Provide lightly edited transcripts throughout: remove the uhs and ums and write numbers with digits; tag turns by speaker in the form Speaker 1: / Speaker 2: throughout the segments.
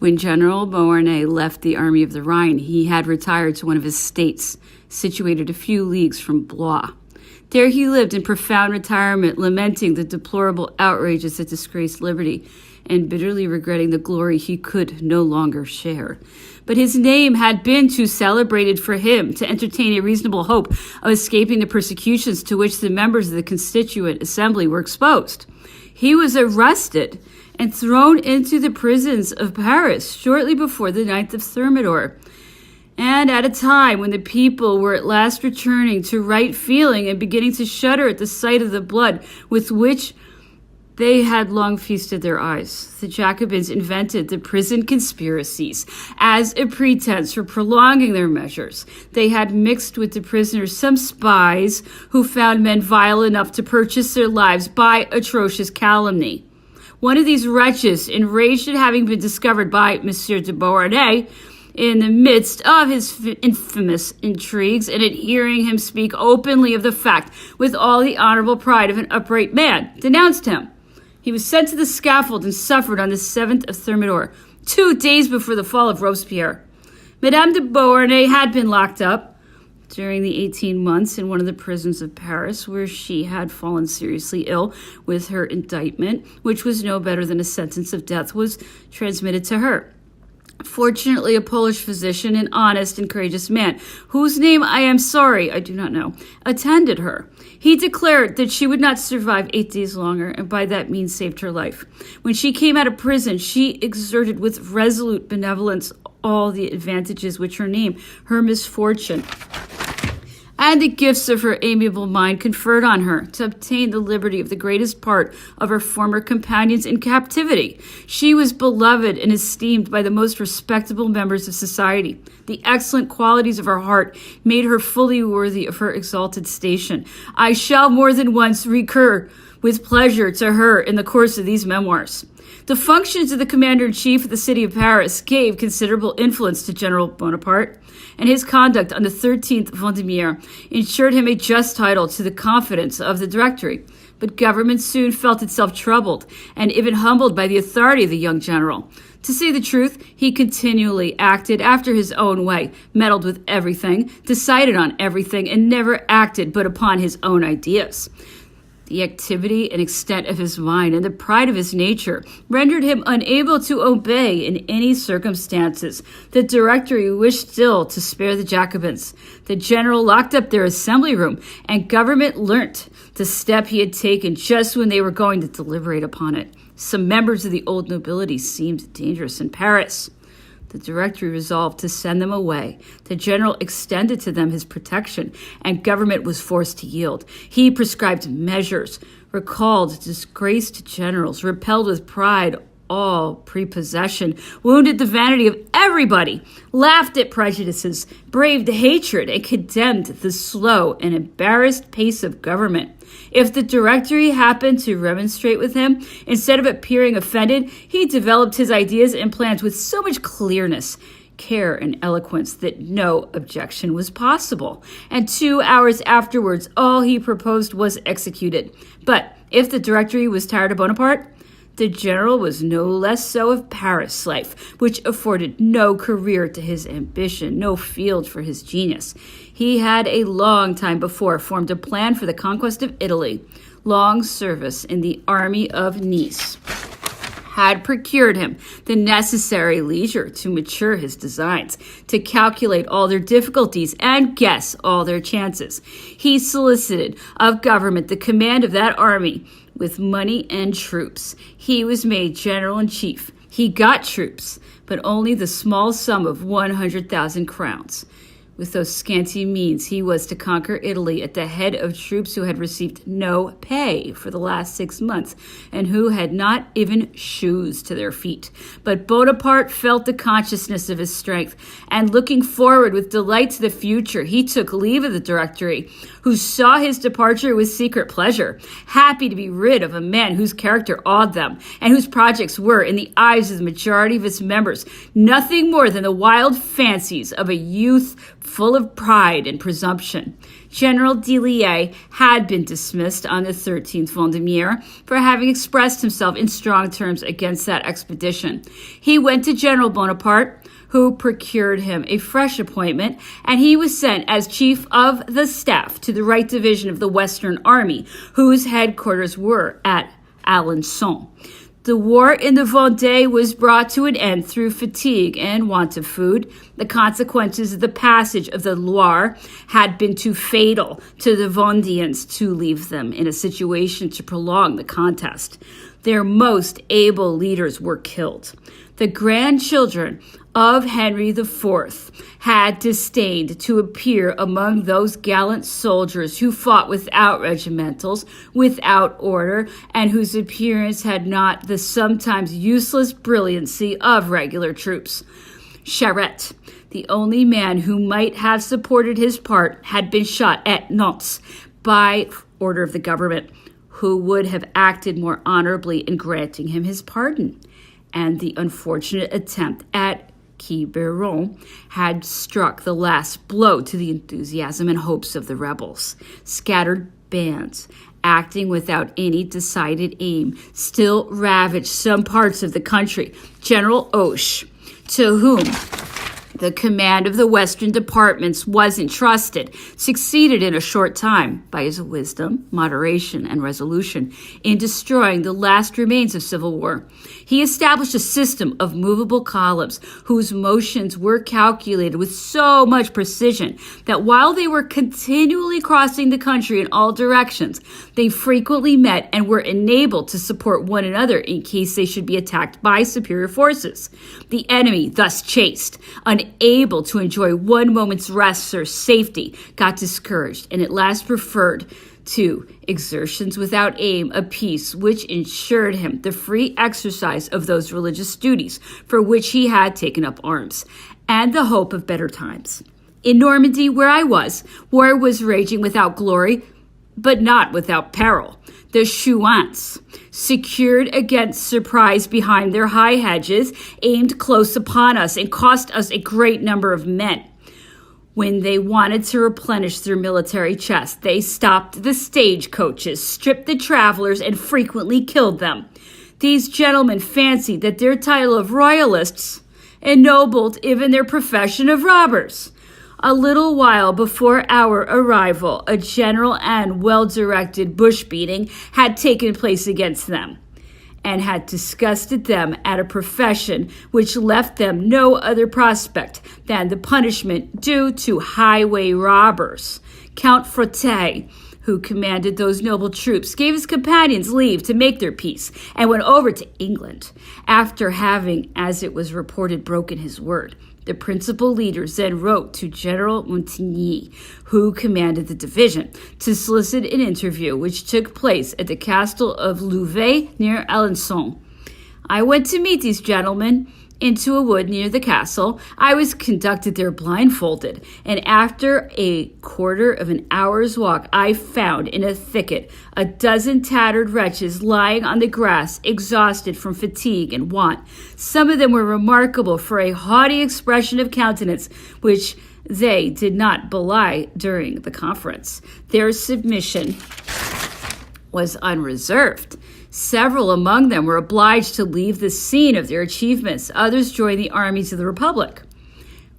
Speaker 1: When General Beauharnais left the Army of the Rhine, he had retired to one of his estates, situated a few leagues from Blois. There he lived in profound retirement, lamenting the deplorable outrages that disgraced liberty, and bitterly regretting the glory he could no longer share. But his name had been too celebrated for him to entertain a reasonable hope of escaping the persecutions to which the members of the Constituent Assembly were exposed. He was arrested and thrown into the prisons of Paris shortly before the 9th of Thermidor, and at a time when the people were at last returning to right feeling and beginning to shudder at the sight of the blood with which they had long feasted their eyes. The Jacobins invented the prison conspiracies as a pretense for prolonging their measures. They had mixed with the prisoners some spies who found men vile enough to purchase their lives by atrocious calumny. One of these wretches, enraged at having been discovered by Monsieur de Beauharnais in the midst of his infamous intrigues, and at hearing him speak openly of the fact with all the honorable pride of an upright man, denounced him. He was sent to the scaffold and suffered on the 7th of Thermidor, 2 days before the fall of Robespierre. Madame de Beauharnais had been locked up during the 18 months in one of the prisons of Paris, where she had fallen seriously ill with her indictment, which was no better than a sentence of death, was transmitted to her. Fortunately, a Polish physician, an honest and courageous man, whose name I am sorry I do not know, attended her. He declared that she would not survive 8 days longer, and by that means saved her life. When she came out of prison, she exerted with resolute benevolence all the advantages which her name, her misfortune, and the gifts of her amiable mind conferred on her to obtain the liberty of the greatest part of her former companions in captivity. She was beloved and esteemed by the most respectable members of society. The excellent qualities of her heart made her fully worthy of her exalted station. I shall more than once recur with pleasure to her in the course of these memoirs. The functions of the commander-in-chief of the city of Paris gave considerable influence to General Bonaparte, and his conduct on the 13th Vendémiaire ensured him a just title to the confidence of the Directory. But government soon felt itself troubled and even humbled by the authority of the young general. To say the truth, he continually acted after his own way, meddled with everything, decided on everything, and never acted but upon his own ideas. The activity and extent of his mind and the pride of his nature rendered him unable to obey in any circumstances. The Directory wished still to spare the Jacobins. The general locked up their assembly room, and government learnt the step he had taken just when they were going to deliberate upon it. Some members of the old nobility seemed dangerous in Paris. The Directory resolved to send them away. The general extended to them his protection, and government was forced to yield. He prescribed measures, recalled disgraced generals, repelled with pride all prepossession, wounded the vanity of everybody, laughed at prejudices, braved hatred, and condemned the slow and embarrassed pace of government. If the Directory happened to remonstrate with him, instead of appearing offended, he developed his ideas and plans with so much clearness, care, and eloquence that no objection was possible. And 2 hours afterwards, all he proposed was executed. But if the Directory was tired of Bonaparte, the general was no less so of Paris life, which afforded no career to his ambition, no field for his genius. He had a long time before formed a plan for the conquest of Italy. Long service in the army of Nice had procured him the necessary leisure to mature his designs, to calculate all their difficulties and guess all their chances. He solicited of government the command of that army with money and troops. He was made general-in-chief. He got troops, but only the small sum of 100,000 crowns. With those scanty means, he was to conquer Italy at the head of troops who had received no pay for the last 6 months and who had not even shoes to their feet. But Bonaparte felt the consciousness of his strength, and looking forward with delight to the future, he took leave of the Directory, who saw his departure with secret pleasure, happy to be rid of a man whose character awed them and whose projects were, in the eyes of the majority of its members, nothing more than the wild fancies of a youth full of pride and presumption. General Dillier had been dismissed on the 13th Vendémiaire for having expressed himself in strong terms against that expedition. He went to General Bonaparte, who procured him a fresh appointment, and he was sent as chief of the staff to the right division of the Western Army, whose headquarters were at Alençon. The war in the Vendée was brought to an end through fatigue and want of food. The consequences of the passage of the Loire had been too fatal to the Vendéens to leave them in a situation to prolong the contest. Their most able leaders were killed. The grandchildren of Henry IV had disdained to appear among those gallant soldiers who fought without regimentals, without order, and whose appearance had not the sometimes useless brilliancy of regular troops. Charette, the only man who might have supported his part, had been shot at Nantes by order of the government, who would have acted more honorably in granting him his pardon. And the unfortunate attempt at Quiberon had struck the last blow to the enthusiasm and hopes of the rebels. Scattered bands, acting without any decided aim, still ravaged some parts of the country. General Hoche, to whom the command of the western departments was entrusted, succeeded in a short time, by his wisdom, moderation, and resolution, in destroying the last remains of civil war. He established a system of movable columns whose motions were calculated with so much precision that while they were continually crossing the country in all directions, they frequently met and were enabled to support one another in case they should be attacked by superior forces. The enemy, thus chased, unable to enjoy one moment's rest or safety, got discouraged and at last preferred to exertions without aim a peace which ensured him the free exercise of those religious duties for which he had taken up arms, and the hope of better times. In Normandy, where I was, war was raging without glory, but not without peril. The Chouans, secured against surprise behind their high hedges, aimed close upon us and cost us a great number of men. When they wanted to replenish their military chest, they stopped the stagecoaches, stripped the travelers, and frequently killed them. These gentlemen fancied that their title of royalists ennobled even their profession of robbers. A little while before our arrival, a general and well-directed bush-beating had taken place against them, and had disgusted them at a profession which left them no other prospect than the punishment due to highway robbers. Count Frottet, who commanded those noble troops, gave his companions leave to make their peace, and went over to England, after having, as it was reported, broken his word. The principal leaders then wrote to General Montigny, who commanded the division, to solicit an interview which took place at the castle of Louvet near Alençon. I went to meet these gentlemen into a wood near the castle. I was conducted there blindfolded, and after a quarter of an hour's walk, I found in a thicket a dozen tattered wretches lying on the grass, exhausted from fatigue and want. Some of them were remarkable for a haughty expression of countenance, which they did not belie during the conference. Their submission was unreserved. Several among them were obliged to leave the scene of their achievements. Others joined the armies of the Republic.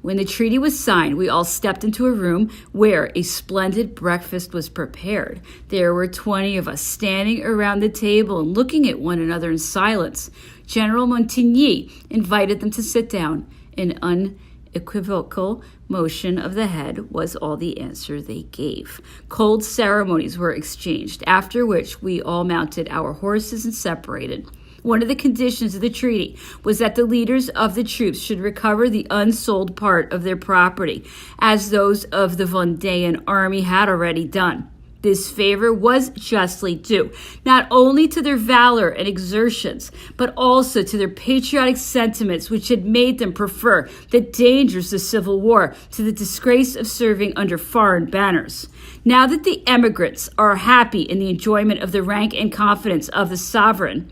Speaker 1: When the treaty was signed, we all stepped into a room where a splendid breakfast was prepared. There were 20 of us standing around the table and looking at one another in silence. General Montigny invited them to sit down. An unequivocal motion of the head was all the answer they gave. Cold ceremonies were exchanged, after which we all mounted our horses and separated. One of the conditions of the treaty was that the leaders of the troops should recover the unsold part of their property, as those of the Vendéan army had already done. This favor was justly due, not only to their valor and exertions, but also to their patriotic sentiments, which had made them prefer the dangers of civil war to the disgrace of serving under foreign banners. Now that the emigrants are happy in the enjoyment of the rank and confidence of the sovereign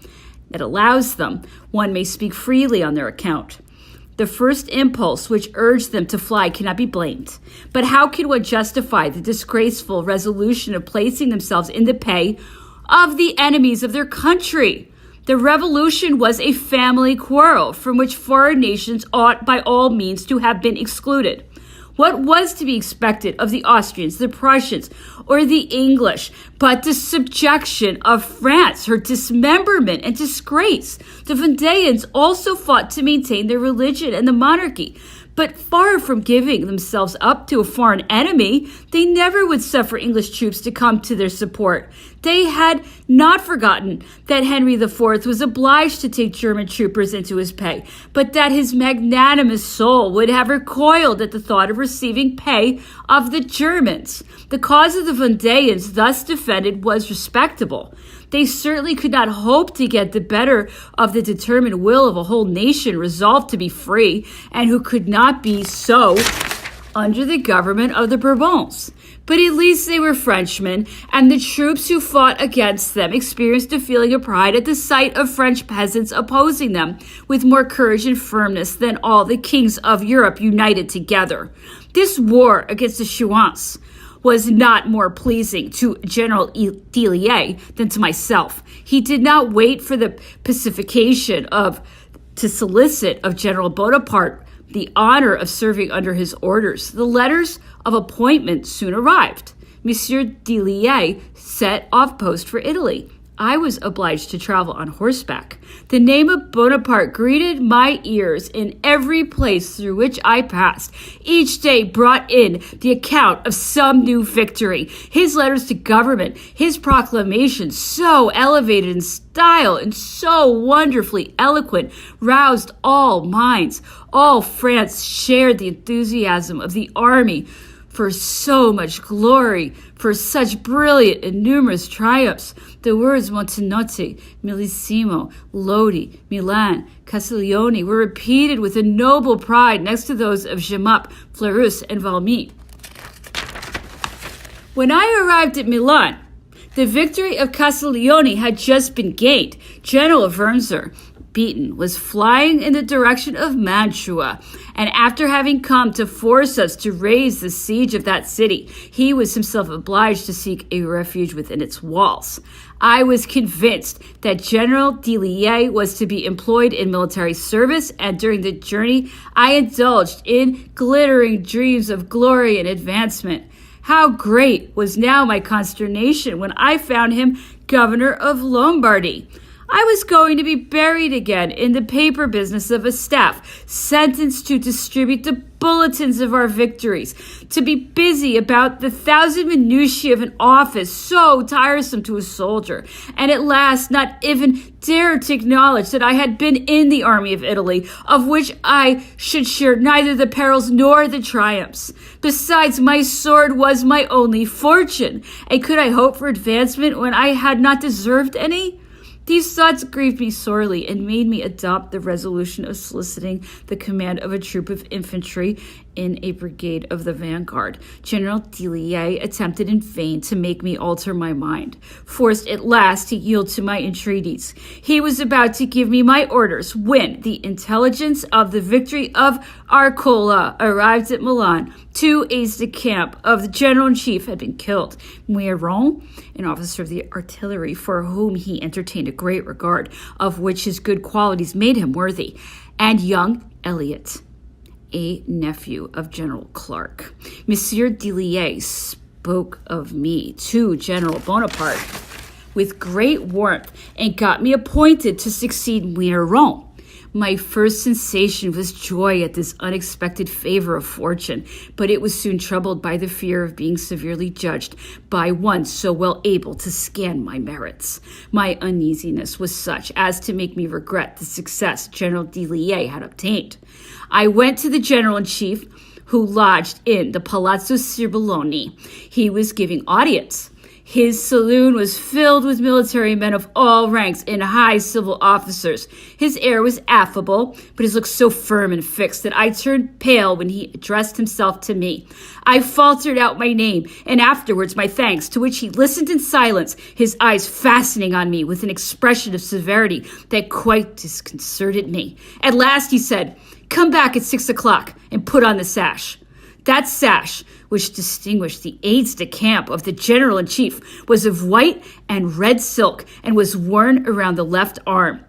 Speaker 1: that allows them, one may speak freely on their account. The first impulse which urged them to fly cannot be blamed. But how can one justify the disgraceful resolution of placing themselves in the pay of the enemies of their country? The revolution was a family quarrel from which foreign nations ought by all means to have been excluded. What was to be expected of the Austrians, the Prussians, or the English, but the subjection of France, her dismemberment and disgrace? The Vendéans also fought to maintain their religion and the monarchy, but far from giving themselves up to a foreign enemy, they never would suffer English troops to come to their support. They had not forgotten that Henry IV was obliged to take German troopers into his pay, but that his magnanimous soul would have recoiled at the thought of receiving pay of the Germans. The cause of the Vendéans thus defended was respectable. They certainly could not hope to get the better of the determined will of a whole nation resolved to be free, and who could not be so under the government of the Bourbons. But at least they were Frenchmen, and the troops who fought against them experienced a feeling of pride at the sight of French peasants opposing them with more courage and firmness than all the kings of Europe united together. This war against the Chouans was not more pleasing to General Dillier than to myself. He did not wait for the pacification to solicit of General Bonaparte the honor of serving under his orders. The letters of appointment soon arrived. Monsieur Dillier set off post for Italy. I was obliged to travel on horseback. The name of Bonaparte greeted my ears in every place through which I passed. Each day brought in the account of some new victory. His letters to government, his proclamations, so elevated in style and so wonderfully eloquent, roused all minds. All France shared the enthusiasm of the army for so much glory, for such brilliant and numerous triumphs. The words Montenotte, Millesimo, Lodi, Milan, Castiglione were repeated with a noble pride next to those of Jemmapes, Fleurus, and Valmy. When I arrived at Milan, the victory of Castiglione had just been gained. General Wurmser, beaten, was flying in the direction of Mantua, and after having come to force us to raise the siege of that city, he was himself obliged to seek a refuge within its walls. I was convinced that General Dillier was to be employed in military service, and during the journey I indulged in glittering dreams of glory and advancement. How great was now my consternation when I found him governor of Lombardy. I was going to be buried again in the paper business of a staff, sentenced to distribute the bulletins of our victories, to be busy about the 1,000 minutiae of an office so tiresome to a soldier, and at last not even dare to acknowledge that I had been in the army of Italy, of which I should share neither the perils nor the triumphs. Besides, my sword was my only fortune, and could I hope for advancement when I had not deserved any? These thoughts grieved me sorely and made me adopt the resolution of soliciting the command of a troop of infantry in a brigade of the vanguard. General Dillier attempted in vain to make me alter my mind, forced at last to yield to my entreaties. He was about to give me my orders when the intelligence of the victory of Arcola arrived at Milan. 2 aides-de-camp of the general-in-chief had been killed. Muiron, an officer of the artillery for whom he entertained a great regard, of which his good qualities made him worthy, and young Elliot, a nephew of General Clark. Monsieur Dillier spoke of me to General Bonaparte with great warmth and got me appointed to succeed Muiron. My first sensation was joy at this unexpected favor of fortune, but it was soon troubled by the fear of being severely judged by one so well able to scan my merits. My uneasiness was such as to make me regret the success General Dillier had obtained. I went to the general-in-chief, who lodged in the Palazzo Cirbelloni. He was giving audience. His saloon was filled with military men of all ranks and high civil officers. His air was affable, but his look so firm and fixed that I turned pale when he addressed himself to me. I faltered out my name, and afterwards my thanks, to which he listened in silence, his eyes fastening on me with an expression of severity that quite disconcerted me. At last he said, "Come back at 6 o'clock and put on the sash." That sash, which distinguished the aides-de-camp of the general-in-chief, was of white and red silk and was worn around the left arm.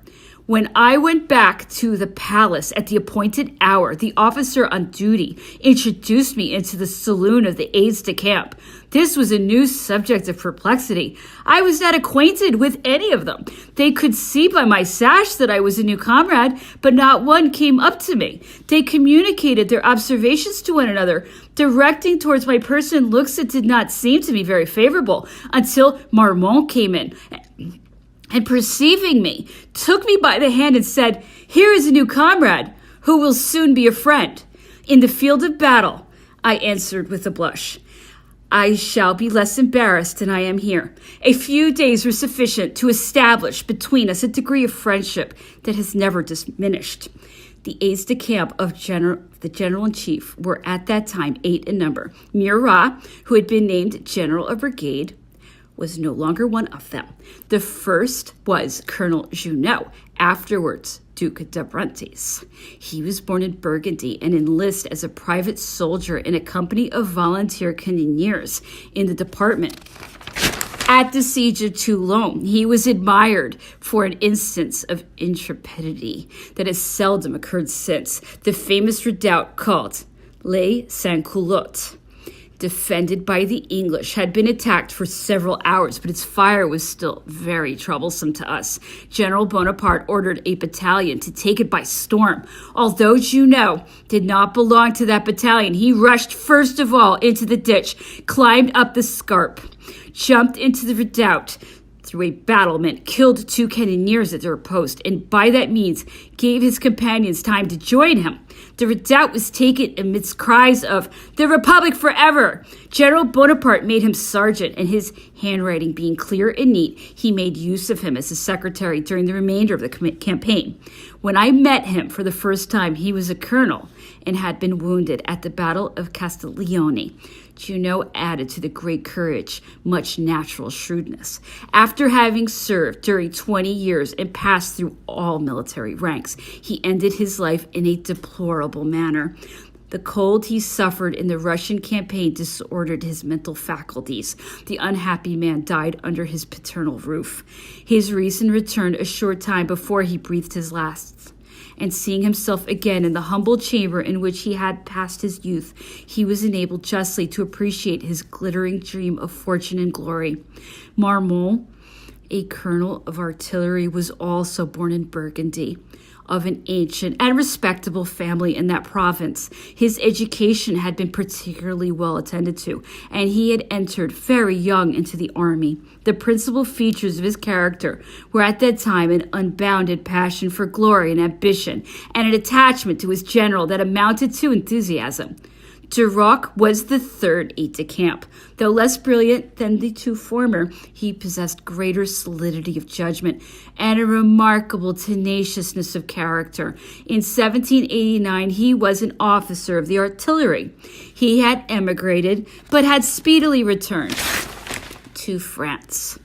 Speaker 1: When I went back to the palace at the appointed hour, the officer on duty introduced me into the saloon of the aides-de-camp. This was a new subject of perplexity. I was not acquainted with any of them. They could see by my sash that I was a new comrade, but not one came up to me. They communicated their observations to one another, directing towards my person looks that did not seem to me very favorable, until Marmont came in, and perceiving me, took me by the hand and said, "Here is a new comrade, who will soon be a friend." "In the field of battle," I answered with a blush, "I shall be less embarrassed than I am here." A few days were sufficient to establish between us a degree of friendship that has never diminished. The aides-de-camp of the general-in-chief were at that time 8 in number. Murat, who had been named general of brigade, was no longer one of them. The first was Colonel Junot, afterwards Duc d'Abrantes. He was born in Burgundy and enlisted as a private soldier in a company of volunteer cannoneers in the department. At the siege of Toulon, he was admired for an instance of intrepidity that has seldom occurred since. The famous redoubt called Les Sans-Culottes, defended by the English, had been attacked for several hours, but its fire was still very troublesome to us. General Bonaparte ordered a battalion to take it by storm. Although Junot did not belong to that battalion, he rushed first of all into the ditch, climbed up the scarp, jumped into the redoubt through a battlement, killed 2 cannoneers at their post, and by that means gave his companions time to join him. The redoubt was taken amidst cries of "The Republic forever!" General Bonaparte made him sergeant, and his handwriting being clear and neat, he made use of him as a secretary during the remainder of the campaign. When I met him for the first time, he was a colonel and had been wounded at the Battle of Castiglione. Junot added to the great courage much natural shrewdness. After having served during 20 years and passed through all military ranks, he ended his life in a deplorable manner. The cold he suffered in the Russian campaign disordered his mental faculties. The unhappy man died under his paternal roof. His reason returned a short time before he breathed his last. And seeing himself again in the humble chamber in which he had passed his youth, he was enabled justly to appreciate his glittering dream of fortune and glory. Marmont, a colonel of artillery, was also born in Burgundy, of an ancient and respectable family in that province. His education had been particularly well attended to, and he had entered very young into the army. The principal features of his character were at that time an unbounded passion for glory and ambition, and an attachment to his general that amounted to enthusiasm. Duroc was the third aide-de-camp. Though less brilliant than the 2 former, he possessed greater solidity of judgment and a remarkable tenaciousness of character. In 1789, he was an officer of the artillery. He had emigrated, but had speedily returned to France.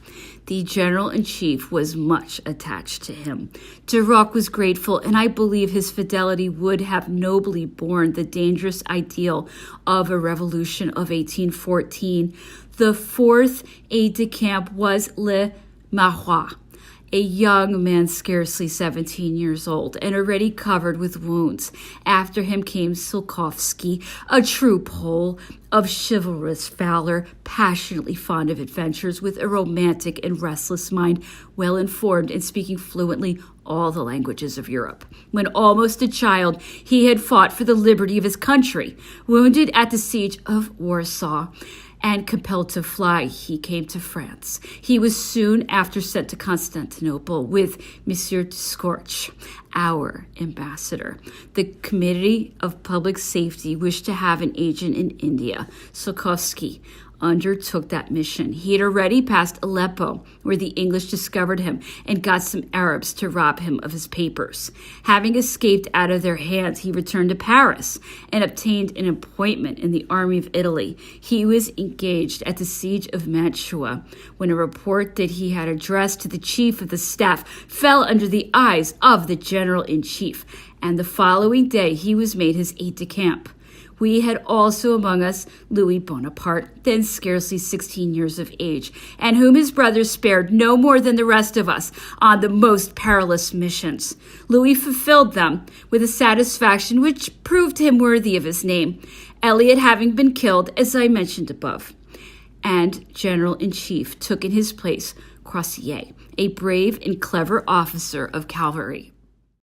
Speaker 1: The general-in-chief was much attached to him. Duroc was grateful, and I believe his fidelity would have nobly borne the dangerous ideal of a revolution of 1814. The 4th aide-de-camp was Le Marois, a young man scarcely 17 years old and already covered with wounds. After him came Sulkowski, a true Pole of chivalrous valor, passionately fond of adventures, with a romantic and restless mind, well informed and speaking fluently all the languages of Europe. When almost a child, he had fought for the liberty of his country. Wounded at the siege of Warsaw and compelled to fly, he came to France. He was soon after sent to Constantinople with Monsieur de Scorch, our ambassador. The Committee of Public Safety wished to have an agent in India. Sulkowski, undertook that mission. He had already passed Aleppo, where the English discovered him and got some Arabs to rob him of his papers. Having escaped out of their hands, he returned to Paris and obtained an appointment in the army of Italy. He was engaged at the siege of Mantua when a report that he had addressed to the chief of the staff fell under the eyes of the general-in-chief, and the following day he was made his aide-de-camp. We had also among us Louis Bonaparte, then scarcely 16 years of age, and whom his brothers spared no more than the rest of us on the most perilous missions. Louis fulfilled them with a satisfaction which proved him worthy of his name, Eliot having been killed, as I mentioned above. And General-in-Chief took in his place Croissier, a brave and clever officer of cavalry.